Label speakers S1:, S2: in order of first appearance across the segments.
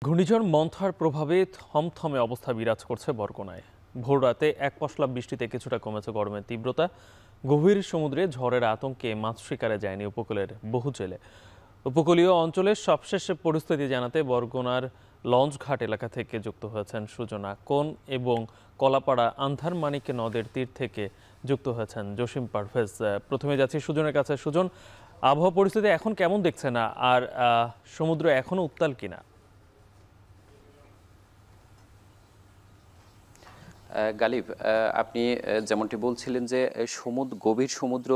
S1: ঘূর্ণিঝড় মন্থার প্রভাবে থমথমে অবস্থা বিরাজ করছে বরগুনায়। ভোররাতে এক পশলা বৃষ্টিতে কিছুটা কমেছে গরমের তীব্রতা। গভীর সমুদ্রে ঝড়ের আতঙ্কে মাছ শিকারে যায়নি উপকূলের বহু জেলে। উপকূলীয় অঞ্চলের সবশেষ পরিস্থিতি জানাতে বরগুনার লঞ্চঘাট এলাকা থেকে যুক্ত হয়েছেন সুজনা কোন এবং কলাপাড়া আন্ধারমানিক নদের তীর থেকে যুক্ত হয়েছেন জসিম পারভেজ। প্রথমে যাচ্ছি সুজনের কাছে। সুজন, আবহাওয়া পরিস্থিতি এখন কেমন দেখছে না, আর সমুদ্র এখনো উত্তাল কিনা?
S2: গালিব, আপনি যেমনটি বলছিলেন যে গভীর সমুদ্র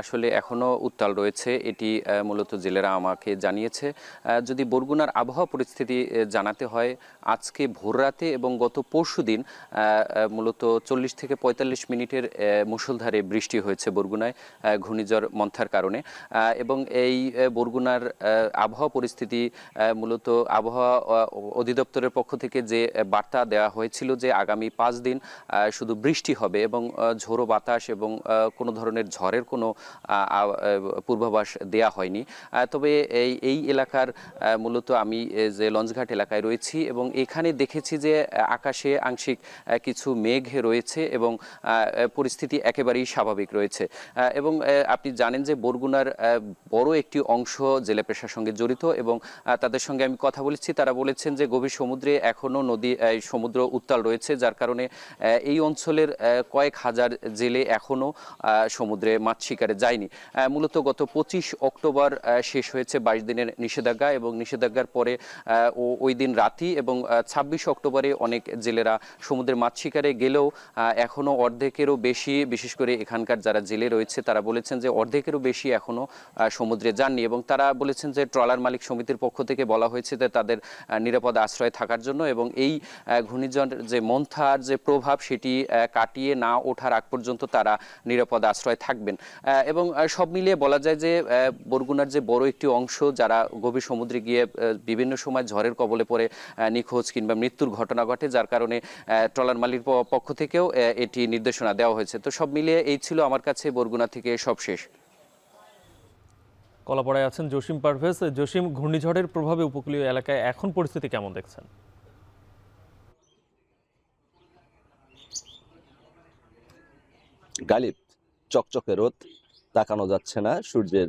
S2: আসলে এখনও উত্তাল রয়েছে, এটি মূলত জেলেরা আমাকে জানিয়েছে। যদি বরগুনার আবহাওয়া পরিস্থিতি জানাতে হয়, আজকে ভোররাতে এবং গত পরশুদিন মূলত 40 থেকে 45 মিনিটের মুষলধারে বৃষ্টি হয়েছে বরগুনায় ঘূর্ণিঝড় মন্থার কারণে। এবং এই বরগুনার আবহাওয়া পরিস্থিতি মূলত আবহাওয়া অধিদপ্তরের পক্ষ থেকে যে বার্তা দেওয়া হয়েছিল যে আগামী 5 দিন শুধু বৃষ্টি হবে এবং ঝোড়ো বাতাস এবং কোনো ধরনের ঝড়ের কোনো পূর্বাভাস দেয়া হয়নি। তবে এই এলাকার মূলত আমি যে লঞ্চঘাট এলাকায় রয়েছি এবং এখানে দেখেছি যে আকাশে আংশিক কিছু মেঘ রয়েছে এবং পরিস্থিতি একেবারেই স্বাভাবিক রয়েছে। এবং আপনি জানেন যে বরগুনার বড় একটি অংশ জেলা পেশার সঙ্গে জড়িত এবং তাদের সঙ্গে আমি কথা বলেছি, তারা বলেছেন যে গভীর সমুদ্রে এখনও সমুদ্র উত্তাল রয়েছে, যার কারণে এই অঞ্চলের কয়েক হাজার জেলে এখনও সমুদ্রে মাছ শিকারে যায়নি। মূলত গত 25 অক্টোবর শেষ হয়েছে 22 দিনের নিষেধাজ্ঞা এবং নিষেধাজ্ঞার পরে ওই দিন রাতি এবং 26 অক্টোবরে অনেক জেলেরা সমুদ্রে মাছ শিকারে গেলেও এখনও অর্ধেকেরও বেশি, বিশেষ করে এখানকার যারা জেলে রয়েছে তারা বলেছেন যে অর্ধেকেরও বেশি এখনও সমুদ্রে যাননি এবং তারা বলেছেন যে ট্রলার মালিক সমিতির পক্ষ থেকে বলা হয়েছে যে তাদের নিরাপদ আশ্রয়ে থাকার জন্য এবং এই ঘূর্ণিঝড় যে মন্থার যে প্রভাব সেটি কাটিয়ে না ওঠার আগ পর্যন্ত তারা নিরাপদ আশ্রয় থাকবেন। এবং সব মিলিয়ে বলা যায় যে বরগুনার যে বড় একটি অংশ যারা গভীর সমুদ্রে গিয়ে বিভিন্ন সময় ঝড়ের কবলে পড়ে নিখোঁজ কিংবা মৃত্যুর ঘটনা ঘটে, যার কারণে ট্রলার মালিক পক্ষ থেকেও এটি নির্দেশনা দেওয়া হয়েছে। তো সব মিলিয়ে এই ছিল আমার কাছে বরগুনা থেকে সবশেষ।
S1: কলাপাড়ায় আছেন জসিম পারভেজ। জসিম, ঘূর্ণিঝড়ের প্রভাবে উপকূলীয় এলাকায় এখন পরিস্থিতি কেমন দেখছেন?
S3: গালিব, চকচকে রোদ, তাকানো যাচ্ছে না সূর্যের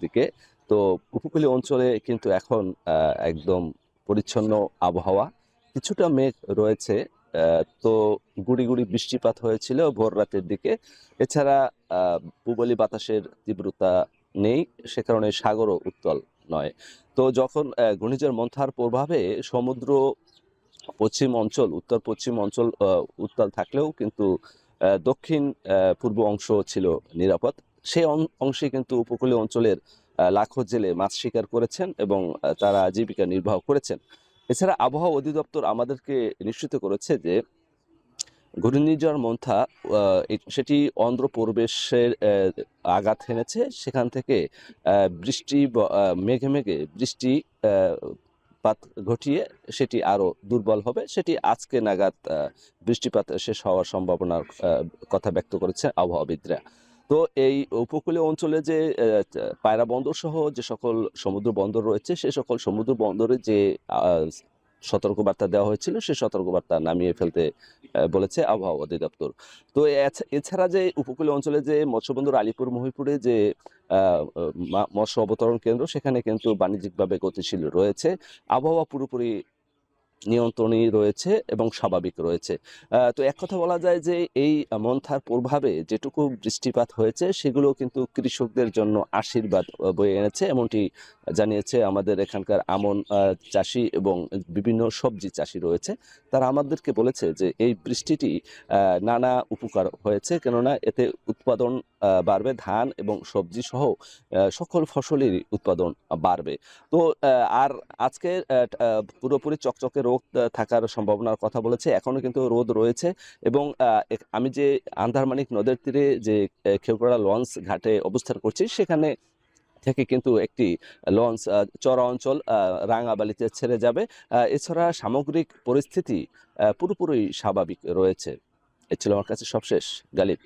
S3: দিকে। তো উপকূলীয় অঞ্চলে কিন্তু এখন একদম পরিচ্ছন্ন আবহাওয়া, কিছুটা মেঘ রয়েছে। তো গুড়ি গুড়ি বৃষ্টিপাত হয়েছিল ভোর রাতের দিকে। এছাড়া পূবলি বাতাসের তীব্রতা নেই, সে কারণে সাগরও উত্তাল নয়। তো যখন ঘূর্ণিঝড় মন্থার প্রভাবে সমুদ্র পশ্চিম অঞ্চল, উত্তর পশ্চিম অঞ্চল উত্তাল থাকলেও কিন্তু দক্ষিণ পূর্ব অংশ ছিল নিরাপদ। সেই অংশে কিন্তু উপকূলীয় অঞ্চলের লাখো জেলে মাছ শিকার করেছেন এবং তারা জীবিকা নির্বাহ করেছেন। এছাড়া আবহাওয়া অধিদপ্তর আমাদেরকে নিশ্চিত করেছে যে ঘূর্ণিঝড় মন্থা সেটি অন্ধ্র প্রবেশের আঘাত হেনেছে। সেখান থেকে বৃষ্টি মেঘে মেঘে বৃষ্টি পাত ঘটিয়ে সেটি আরো দুর্বল হবে। সেটি আজকে নাগাদ বৃষ্টিপাত শেষ হওয়ার সম্ভাবনার কথা ব্যক্ত করেছে আবহাওয়াবিদরা। তো এই উপকূলীয় অঞ্চলে যে পায়রা বন্দর সহ যে সকল সমুদ্র বন্দর রয়েছে, সে সকল সমুদ্র বন্দরে যে সতর্কবার্তা দেওয়া হয়েছিল সে সতর্কবার্তা নামিয়ে ফেলতে বলেছে আবহাওয়া অধিদপ্তর। তো এছাড়া যে উপকূলীয় অঞ্চলে যে মৎস্যবন্দর আলীপুর মহিপুরে যে মৎস্য অবতরণ কেন্দ্র, সেখানে কিন্তু বাণিজ্যিকভাবে গতিশীল রয়েছে। আবহাওয়া পুরোপুরি নিয়ন্ত্রণই রয়েছে এবং স্বাভাবিক রয়েছে। তো এক কথা বলা যায় যে এই মন্থার প্রভাবে যেটুকু বৃষ্টিপাত হয়েছে সেগুলো কিন্তু কৃষকদের জন্য আশীর্বাদ বয়ে এনেছে, এমনটি জানিয়েছে আমাদের এখানকার আমন চাষি এবং বিভিন্ন সবজি চাষি রয়েছে। তারা আমাদেরকে বলেছে যে এই বৃষ্টিটি নানা উপকার হয়েছে, কেননা এতে উৎপাদন বাড়বে, ধান এবং সবজি সহ সকল ফসলেরই উৎপাদন বাড়বে। তো আর আজকে পুরোপুরি চকচকে রোদ থাকার সম্ভাবনার কথা বলেছে। এখনো কিন্তু রোদ রয়েছে এবং আমি যে আন্ধারমানিক নদের তীরে যে খেউপাড়া লঞ্চ ঘাটে অবস্থান করছি, সেখানে থেকে কিন্তু একটি লঞ্চ চরা অঞ্চল রাঙাবালিতে ছেড়ে যাবে। এছাড়া সামগ্রিক পরিস্থিতি পুরোপুরি স্বাভাবিক রয়েছে। এ ছিল আমার কাছে সবশেষ। গালিব।